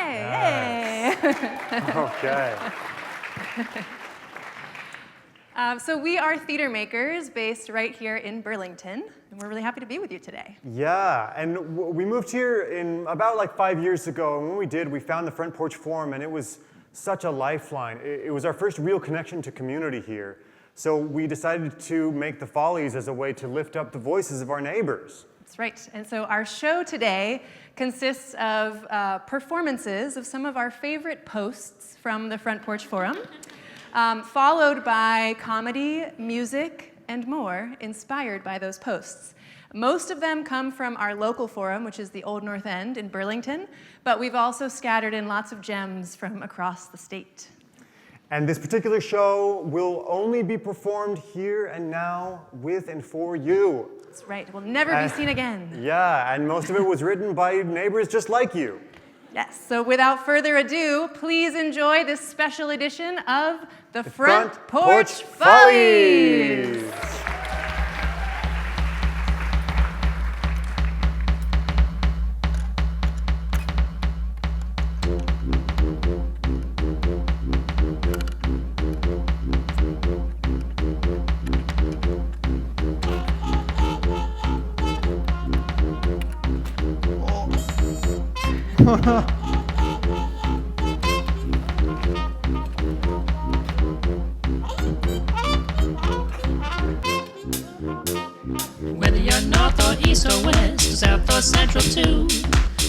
Yes. Yay! Okay. So we are theater makers based right here in Burlington, and we're really happy to be with you today. Yeah, and we moved here in about like 5 years ago, and when we did, we found the Front Porch Forum, and it was such a lifeline. It was our first real connection to community here. So we decided to make the Follies as a way to lift up the voices of our neighbors. That's right. And so our show today consists of performances of some of our favorite posts from the Front Porch Forum, followed by comedy, music, and more inspired by those posts. Most of them come from our local forum, which is the Old North End in Burlington, but we've also scattered in lots of gems from across the state. And this particular show will only be performed here and now with and for you. That's right. It will never be seen again. Yeah, and most of it was written by neighbors just like you. Yes, so without further ado, please enjoy this special edition of the Front Porch Follies! Whether you're north or east or west, or south or central too,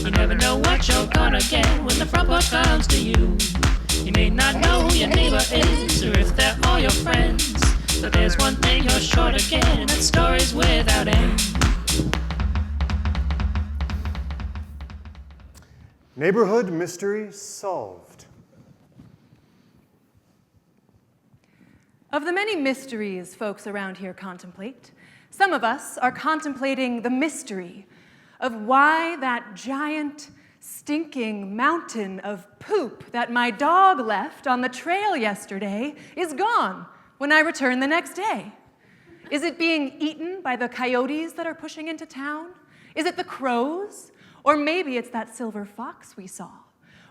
you never know what you're gonna get when the front porch comes to you. You may not know who your neighbor is, or if they're all your friends, but there's one thing you're sure to get, and that's stories without end. Neighborhood mystery solved. Of the many mysteries folks around here contemplate, some of us are contemplating the mystery of why that giant, stinking mountain of poop that my dog left on the trail yesterday is gone when I return the next day. Is it being eaten by the coyotes that are pushing into town? Is it the crows? Or maybe it's that silver fox we saw.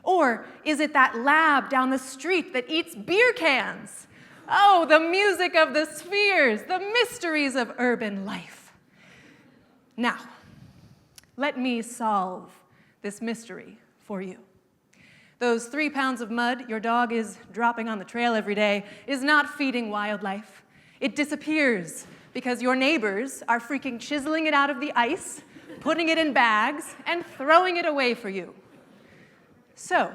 Or is it that lab down the street that eats beer cans? Oh, the music of the spheres, the mysteries of urban life. Now, let me solve this mystery for you. Those 3 pounds of mud your dog is dropping on the trail every day is not feeding wildlife. It disappears because your neighbors are freaking chiseling it out of the ice, putting it in bags, and throwing it away for you. So,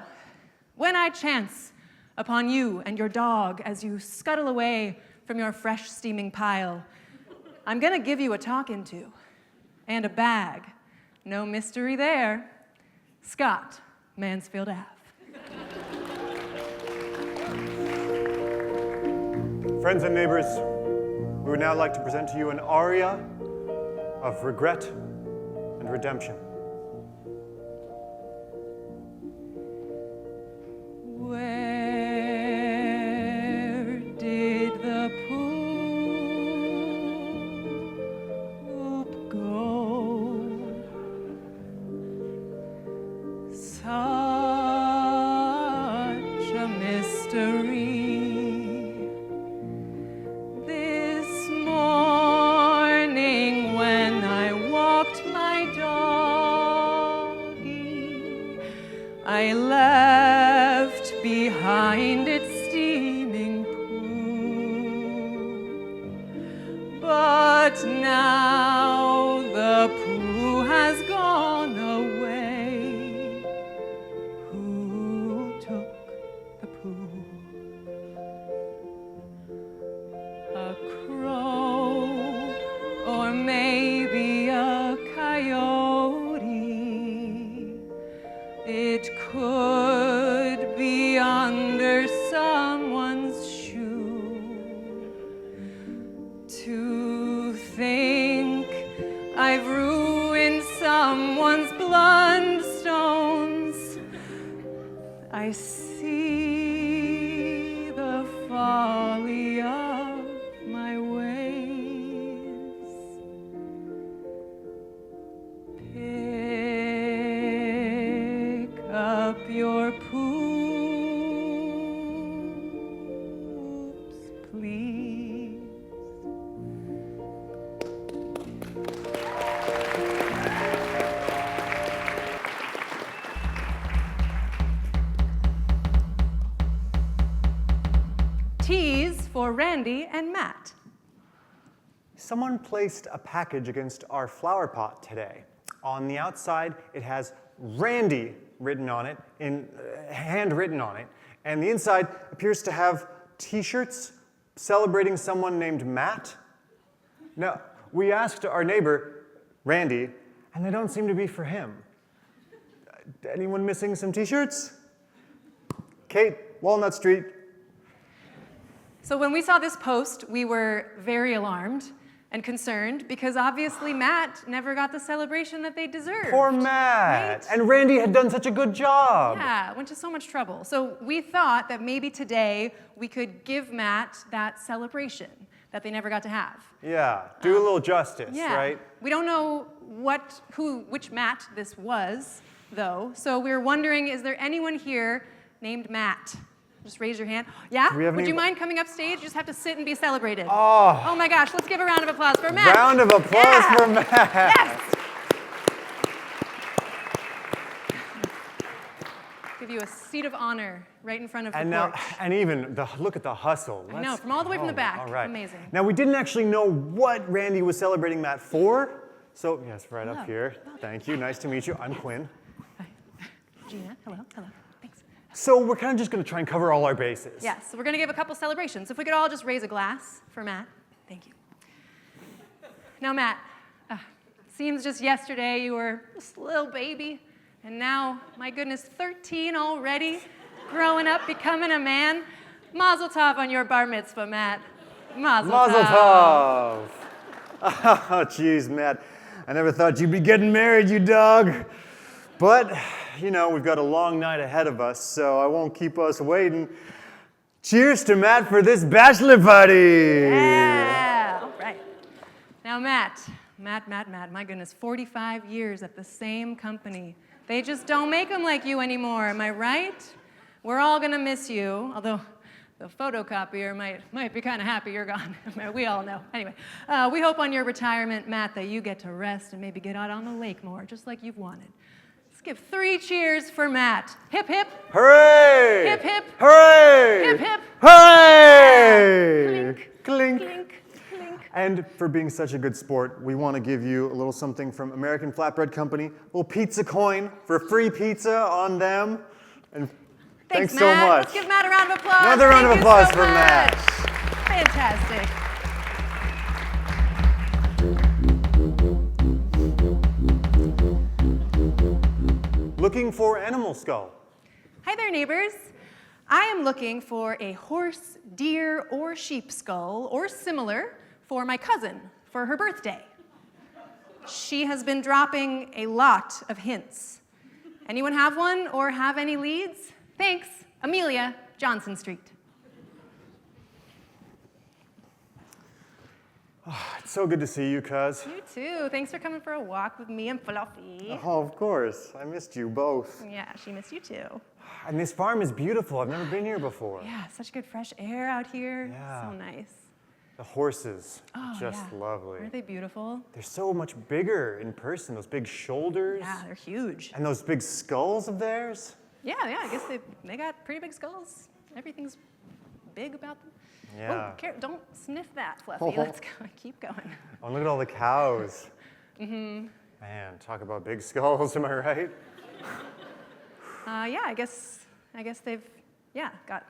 when I chance upon you and your dog as you scuttle away from your fresh steaming pile, I'm gonna give you a talking to and a bag. No mystery there. Scott, Mansfield Ave. Friends and neighbors, we would now like to present to you an aria of regret and redemption. Where did the poop go? Such a mystery. This morning when I walked my doggy, I left behind its steaming poo. But now the poo has gone away. Who took the poo? A crow, or maybe a coyote. It could be under someone's shoe. To think I've ruined someone's bloodstones. I see the folly of my ways. Pick up up your poops, please. T's for Randy and Matt. Someone placed a package against our flower pot today. On the outside, it has Randy written on it, handwritten on it, and the inside appears to have t-shirts celebrating someone named Matt. Now, we asked our neighbor, Randy, and they don't seem to be for him. Anyone missing some t-shirts? Kate, Walnut Street. So when we saw this post, we were very alarmed and concerned because obviously Matt never got the celebration that they deserved. Poor Matt. Right? And Randy had done such a good job. Yeah, went to so much trouble. So we thought that maybe today we could give Matt that celebration that they never got to have. Yeah, do a little justice, Yeah. right? We don't know which Matt this was, though. So we were wondering, is there anyone here named Matt? Just raise your hand. Yeah? Would you mind coming up stage? You just have to sit and be celebrated. Oh my gosh, let's give a round of applause for Matt. Round of applause for Matt. Yes. Give you a seat of honor right in front of the porch. And even look at the hustle. I know, from all the way from the back. All right. Amazing. Now we didn't actually know what Randy was celebrating Matt for. So yes, right Hello. up here. Thank you. Nice to meet you. I'm Quinn. Hi. Gina, hello. Thanks. So we're kind of just going to try and cover all our bases. Yes, so we're going to give a couple celebrations. If we could all just raise a glass for Matt. Thank you. Now, Matt, seems just yesterday you were just a little baby, and now, my goodness, 13 already, growing up, becoming a man. Mazel tov on your bar mitzvah, Matt. Mazel tov. Mazel tov. Oh, jeez, Matt. I never thought you'd be getting married, you dog. But, you know, we've got a long night ahead of us, so I won't keep us waiting. Cheers to Matt for this bachelor party. Yeah, all right. Now, Matt, my goodness, 45 years at the same company. They just don't make them like you anymore, am I right? We're all gonna miss you, although the photocopier might be kind of happy you're gone. We all know. Anyway, we hope on your retirement, Matt, that you get to rest and maybe get out on the lake more, just like you've wanted. Let's give 3 cheers for Matt. Hip, hip. Hooray! Hip, hip. Hooray! Hip, hip. Hooray! Clink, Clink. clink, clink. And for being such a good sport, we want to give you a little something from American Flatbread Company, a little pizza coin for free pizza on them. And thanks so Matt. much. Let's give Matt a round of applause. Another round of applause Thank you for so Matt. much. Fantastic. Looking for animal skull. Hi there, neighbors. I am looking for a horse, deer, or sheep skull, or similar, for my cousin for her birthday. She has been dropping a lot of hints. Anyone have one or have any leads? Thanks. Amelia, Johnson Street. Oh, it's so good to see you, cuz. You too. Thanks for coming for a walk with me and Fluffy. Oh, of course. I missed you both. Yeah, she missed you too. And this farm is beautiful. I've never been here before. Yeah, such good fresh air out here. Yeah. So nice. The horses, Oh, just yeah. lovely. Aren't they beautiful? They're so much bigger in person. Those big shoulders. Yeah, they're huge. And those big skulls of theirs. Yeah, I guess they got pretty big skulls. Everything's big about them. Yeah. Oh, don't sniff that, Fluffy. Oh. Let's go. Keep going. Oh, look at all the cows. Mm-hmm. Man, talk about big skulls, am I right? Yeah, I guess they've, got.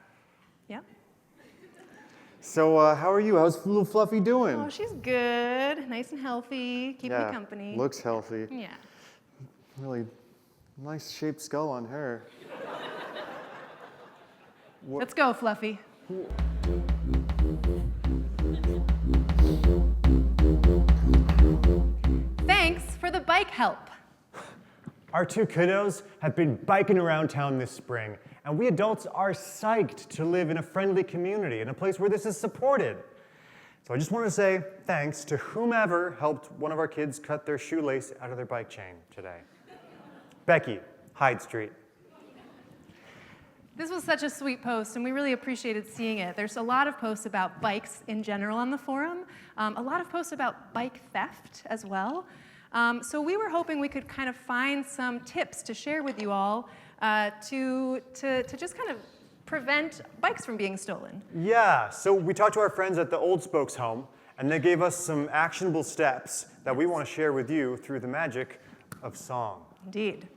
So, how are you? How's little Fluffy doing? Oh, she's good. Nice and healthy. Keeping me company. Looks healthy. Yeah. Really nice shaped skull on her. Let's go, Fluffy. Thanks for the bike help. Our 2 kiddos have been biking around town this spring, and we adults are psyched to live in a friendly community, in a place where this is supported. So I just want to say thanks to whomever helped one of our kids cut their shoelace out of their bike chain today. Becky, Hyde Street. This was such a sweet post, and we really appreciated seeing it. There's a lot of posts about bikes in general on the forum, a lot of posts about bike theft as well. So we were hoping we could kind of find some tips to share with you all to just kind of prevent bikes from being stolen. Yeah, so we talked to our friends at the Old Spokes home, and they gave us some actionable steps that we want to share with you through the magic of song. Indeed.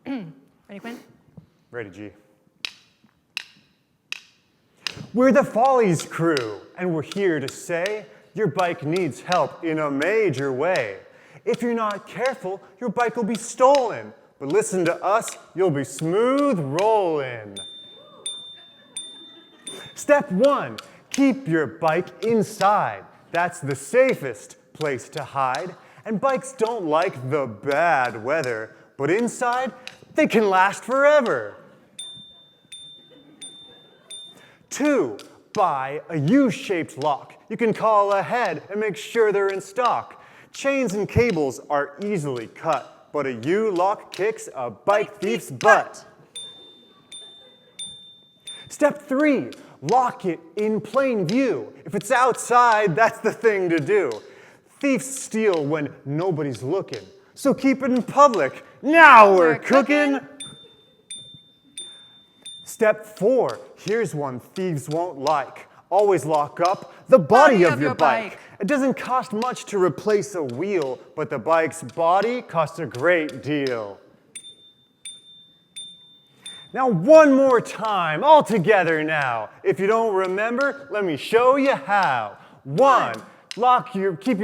Ready, Quinn? Ready, G. We're the Follies crew, and we're here to say your bike needs help in a major way. If you're not careful, your bike will be stolen. But listen to us, you'll be smooth rolling. Step 1, keep your bike inside. That's the safest place to hide. And bikes don't like the bad weather, but inside, they can last forever. 2, buy a U-shaped lock. You can call ahead and make sure they're in stock. Chains and cables are easily cut, but a U-lock kicks a bike thief's butt. Step 3, lock it in plain view. If it's outside, that's the thing to do. Thieves steal when nobody's looking, so keep it in public. Now we're cooking. Step 4, here's one thieves won't like. Always lock up the body of your bike. It doesn't cost much to replace a wheel, but the bike's body costs a great deal. Now one more time, all together now. If you don't remember, let me show you how. 1, keep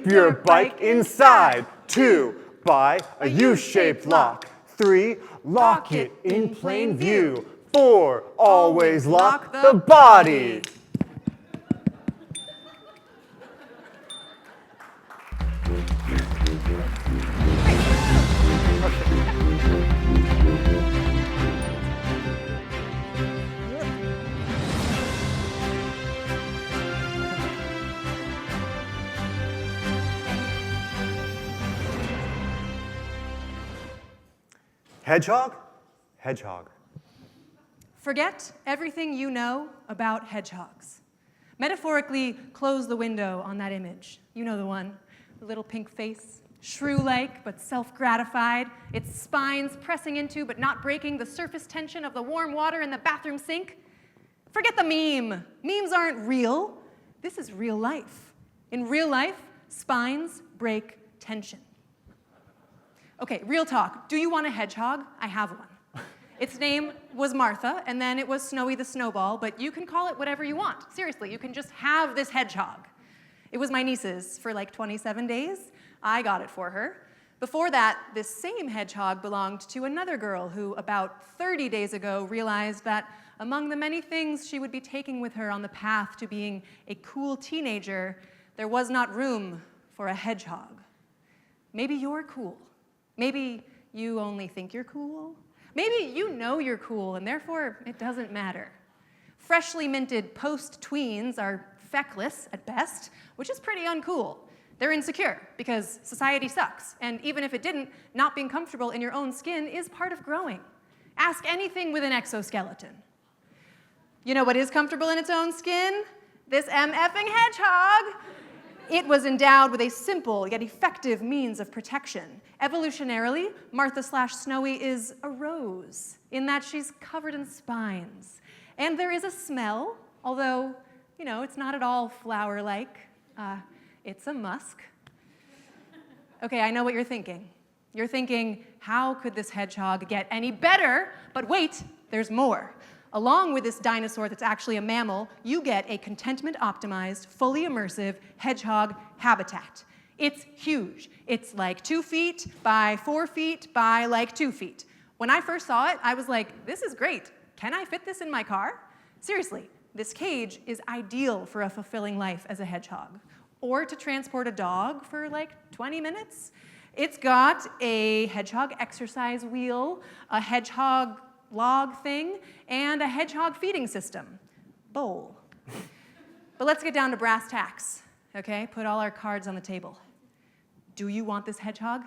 your bike inside. 2, buy a U-shaped lock. 3, lock it in plain view. 4, always lock the body. Hedgehog? Hedgehog. Forget everything you know about hedgehogs. Metaphorically, close the window on that image. You know the one. The little pink face, shrew-like but self-gratified, its spines pressing into but not breaking the surface tension of the warm water in the bathroom sink. Forget the meme. Memes aren't real. This is real life. In real life, spines break tension. Okay, real talk. Do you want a hedgehog? I have one. Its name was Martha, and then it was Snowy the Snowball, but you can call it whatever you want. Seriously, you can just have this hedgehog. It was my niece's for like 27 days. I got it for her. Before that, this same hedgehog belonged to another girl who, about 30 days ago, realized that among the many things she would be taking with her on the path to being a cool teenager, there was not room for a hedgehog. Maybe you're cool. Maybe you only think you're cool. Maybe you know you're cool, and therefore it doesn't matter. Freshly minted post-tweens are feckless at best, which is pretty uncool. They're insecure because society sucks, and even if it didn't, not being comfortable in your own skin is part of growing. Ask anything with an exoskeleton. You know what is comfortable in its own skin? This MFing hedgehog. It was endowed with a simple yet effective means of protection. Evolutionarily, Martha/Snowy is a rose in that she's covered in spines. And there is a smell, although, it's not at all flower-like. It's a musk. Okay, I know what you're thinking. You're thinking, how could this hedgehog get any better? But wait, there's more. Along with this dinosaur that's actually a mammal, you get a contentment-optimized, fully immersive hedgehog habitat. It's huge. It's like 2 feet by 4 feet by like 2 feet. When I first saw it, I was like, this is great. Can I fit this in my car? Seriously, this cage is ideal for a fulfilling life as a hedgehog. Or to transport a dog for like 20 minutes. It's got a hedgehog exercise wheel, a hedgehog log thing, and a hedgehog feeding system. Bowl. But let's get down to brass tacks, okay? Put all our cards on the table. Do you want this hedgehog?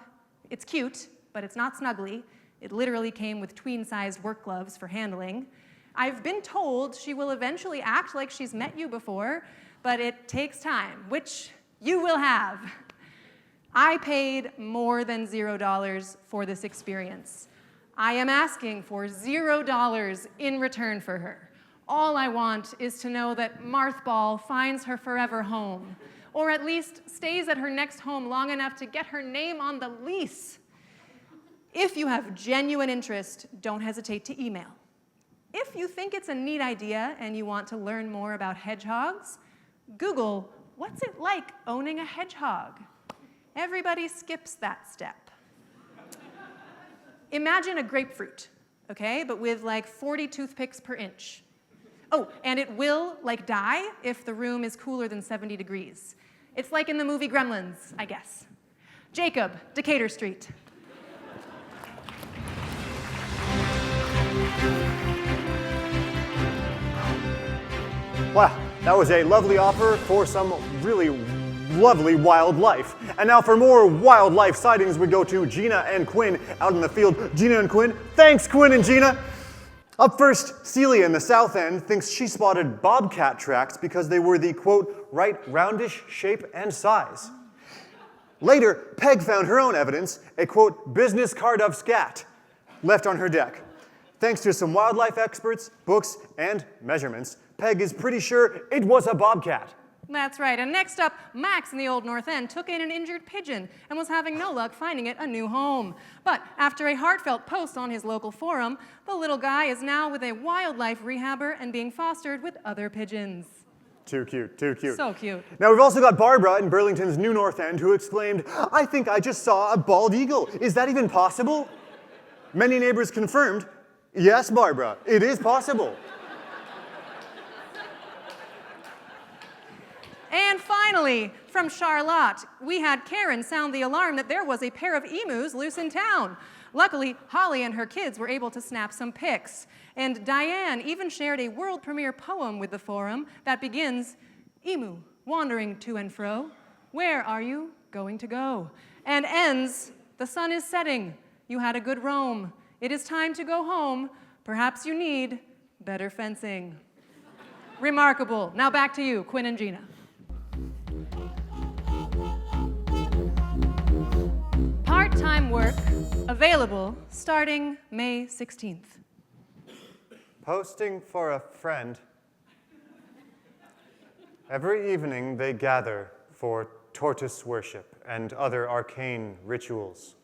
It's cute, but it's not snuggly. It literally came with tween-sized work gloves for handling. I've been told she will eventually act like she's met you before, but it takes time, which you will have. I paid more than $0 for this experience. I am asking for $0 in return for her. All I want is to know that Marthball finds her forever home, or at least stays at her next home long enough to get her name on the lease. If you have genuine interest, don't hesitate to email. If you think it's a neat idea and you want to learn more about hedgehogs, Google, what's it like owning a hedgehog? Everybody skips that step. Imagine a grapefruit, okay, but with like 40 toothpicks per inch. Oh, and it will die if the room is cooler than 70 degrees. It's like in the movie Gremlins, I guess. Jacob, Decatur Street. Wow, that was a lovely offer for some really lovely wildlife. And now for more wildlife sightings, we go to Gina and Quinn out in the field. Gina and Quinn, thanks Quinn and Gina. Up first, Celia in the south end thinks she spotted bobcat tracks because they were the, quote, right roundish shape and size. Later, Peg found her own evidence, a, quote, business card of scat, left on her deck. Thanks to some wildlife experts, books, and measurements, Peg is pretty sure it was a bobcat. That's right, and next up, Max in the Old North End took in an injured pigeon and was having no luck finding it a new home. But after a heartfelt post on his local forum, the little guy is now with a wildlife rehabber and being fostered with other pigeons. Too cute, too cute. So cute. Now we've also got Barbara in Burlington's New North End who exclaimed, I think I just saw a bald eagle. Is that even possible? Many neighbors confirmed, yes, Barbara, it is possible. And finally, from Charlotte, we had Karen sound the alarm that there was a pair of emus loose in town. Luckily, Holly and her kids were able to snap some pics. And Diane even shared a world premiere poem with the forum that begins, Emu, wandering to and fro, where are you going to go? And ends, the sun is setting, you had a good roam. It is time to go home. Perhaps you need better fencing. Remarkable. Now back to you, Quinn and Gina. Part-time work available starting May 16th. Posting for a friend. Every evening they gather for tortoise worship and other arcane rituals.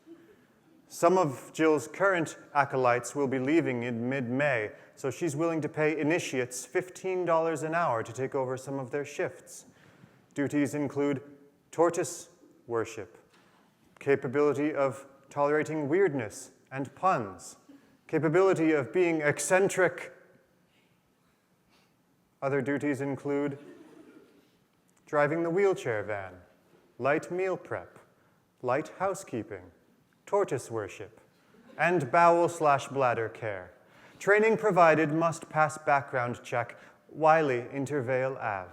Some of Jill's current acolytes will be leaving in mid-May, so she's willing to pay initiates $15 an hour to take over some of their shifts. Duties include tortoise worship, capability of tolerating weirdness and puns, capability of being eccentric. Other duties include driving the wheelchair van, light meal prep, light housekeeping, tortoise worship, and bowel/bladder care. Training provided, must pass background check, Wiley, Intervale Ave.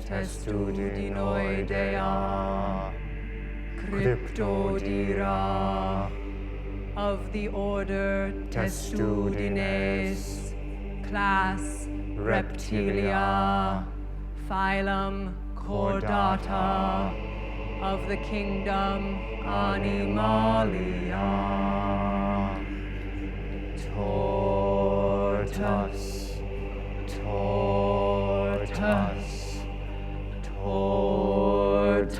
Testudinoidea, Cryptodira, of the order Testudines, class Reptilia, phylum Chordata, of the kingdom Animalia, Tortoise, Tortoise, Tortoise.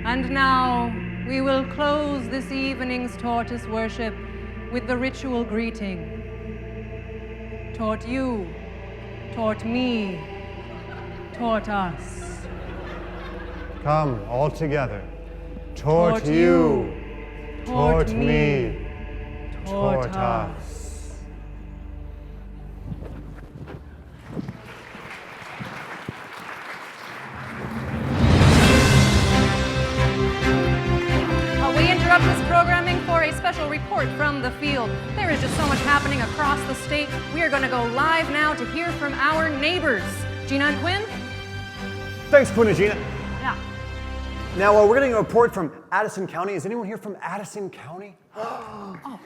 And now we will close this evening's tortoise worship with the ritual greeting. Tort you, tort me, tort us. Come, all together. Tort you, tort me, Municipalities. We interrupt this programming for a special report from the field. There is just so much happening across the state. We are going to go live now to hear from our neighbors. Gina and Quinn? Thanks, Quinn and Gina. Yeah. Now, we're getting a report from Addison County. Is anyone here from Addison County? Oh.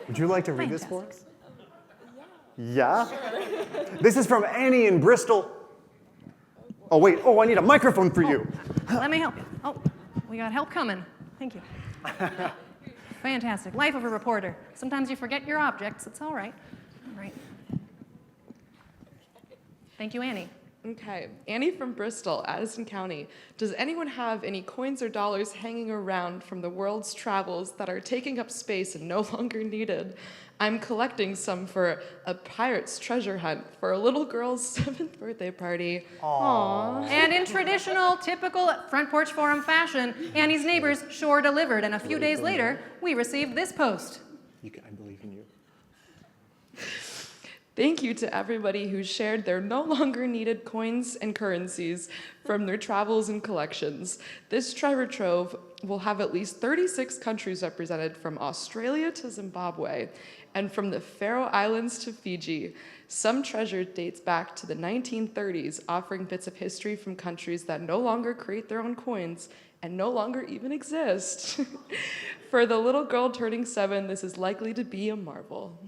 Would you like to read this for us? Yeah? This is from Annie in Bristol. Oh, wait. Oh, I need a microphone for you. Let me help you. Oh, we got help coming. Thank you. Fantastic. Life of a reporter. Sometimes you forget your objects. It's all right. All right. Thank you, Annie. Okay, Annie from Bristol, Addison County. Does anyone have any coins or dollars hanging around from the world's travels that are taking up space and no longer needed? I'm collecting some for a pirate's treasure hunt for a little girl's 7th birthday party. Aww. And in traditional, typical Front Porch Forum fashion, Annie's neighbors sure delivered, and a few days later, we received this post. I believe in you. Thank you to everybody who shared their no longer needed coins and currencies from their travels and collections. This treasure trove will have at least 36 countries represented, from Australia to Zimbabwe, and from the Faroe Islands to Fiji. Some treasure dates back to the 1930s, offering bits of history from countries that no longer create their own coins and no longer even exist. For the little girl turning 7, this is likely to be a marvel.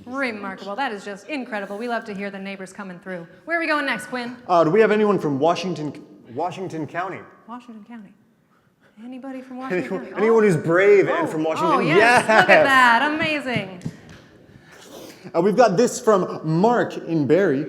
Remarkable. That is just incredible. We love to hear the neighbors coming through. Where are we going next, Quinn? Do we have anyone from Washington County? Washington County. Anybody from Washington County? Anyone who's brave and from Washington? Oh, yes. Look at that. Amazing. We've got this from Mark in Barrie.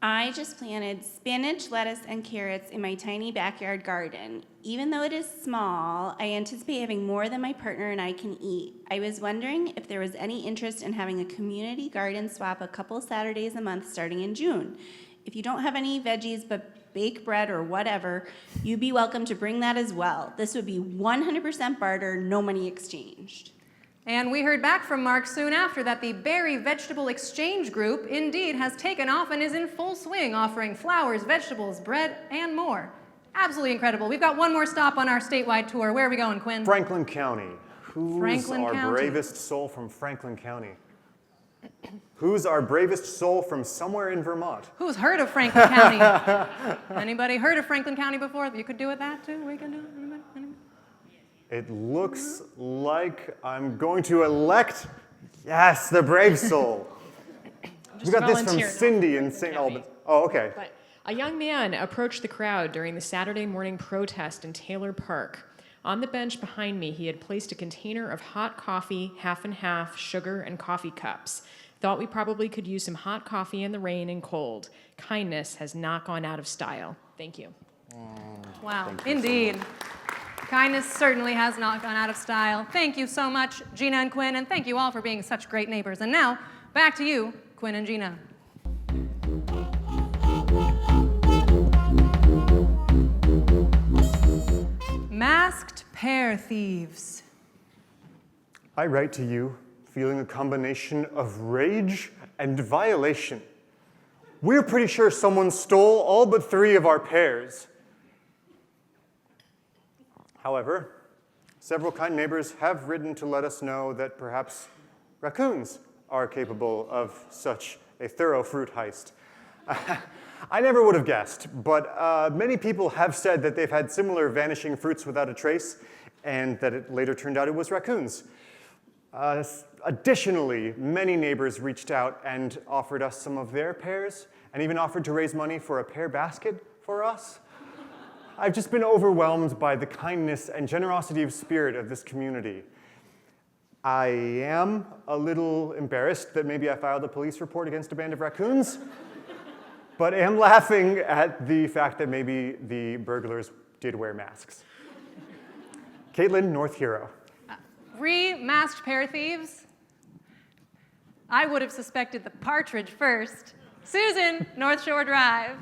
I just planted spinach, lettuce, and carrots in my tiny backyard garden. Even though it is small, I anticipate having more than my partner and I can eat. I was wondering if there was any interest in having a community garden swap a couple Saturdays a month starting in June. If you don't have any veggies but bake bread or whatever, you'd be welcome to bring that as well. This would be 100% barter, no money exchanged. And we heard back from Mark soon after that the Berry Vegetable Exchange Group indeed has taken off and is in full swing, offering flowers, vegetables, bread, and more. Absolutely incredible. We've got one more stop on our statewide tour. Where are we going, Quinn? Franklin County. Who's our County. bravest soul from Franklin County? Who's our bravest soul from somewhere in Vermont? Who's heard of Franklin County? Anybody heard of Franklin County before? You could do it that too? We can do it? Anybody? It looks like I'm going to elect, yes, the brave soul. We got this from Cindy in St. Albans. Oh, okay. But a young man approached the crowd during the Saturday morning protest in Taylor Park. On the bench behind me, he had placed a container of hot coffee, half and half, sugar, and coffee cups. Thought we probably could use some hot coffee in the rain and cold. Kindness has not gone out of style. Thank you. Wow, indeed. Kindness certainly has not gone out of style. Thank you so much, Gina and Quinn, and thank you all for being such great neighbors. And now, back to you, Quinn and Gina. Masked pear thieves. I write to you feeling a combination of rage and violation. We're pretty sure someone stole all but 3 of our pears. However, several kind neighbors have written to let us know that perhaps raccoons are capable of such a thorough fruit heist. I never would have guessed, but many people have said that they've had similar vanishing fruits without a trace, and that it later turned out it was raccoons. Additionally, many neighbors reached out and offered us some of their pears, and even offered to raise money for a pear basket for us. I've just been overwhelmed by the kindness and generosity of spirit of this community. I am a little embarrassed that maybe I filed a police report against a band of raccoons, but am laughing at the fact that maybe the burglars did wear masks. Caitlin, North Hero. Masked pear thieves? I would have suspected the partridge first. Susan, North Shore Drive.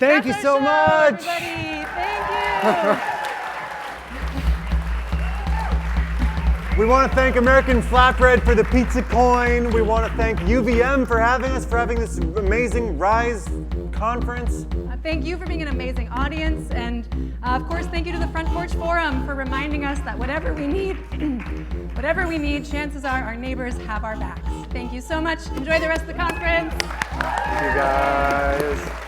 Thank you That's so our show, much. everybody. Thank you. We want to thank American Flatbread for the pizza coin. We want to thank UVM for having us, for having this amazing Rise conference. Thank you for being an amazing audience, and of course, thank you to the Front Porch Forum for reminding us that whatever we need, chances are our neighbors have our backs. Thank you so much. Enjoy the rest of the conference. Thank you guys.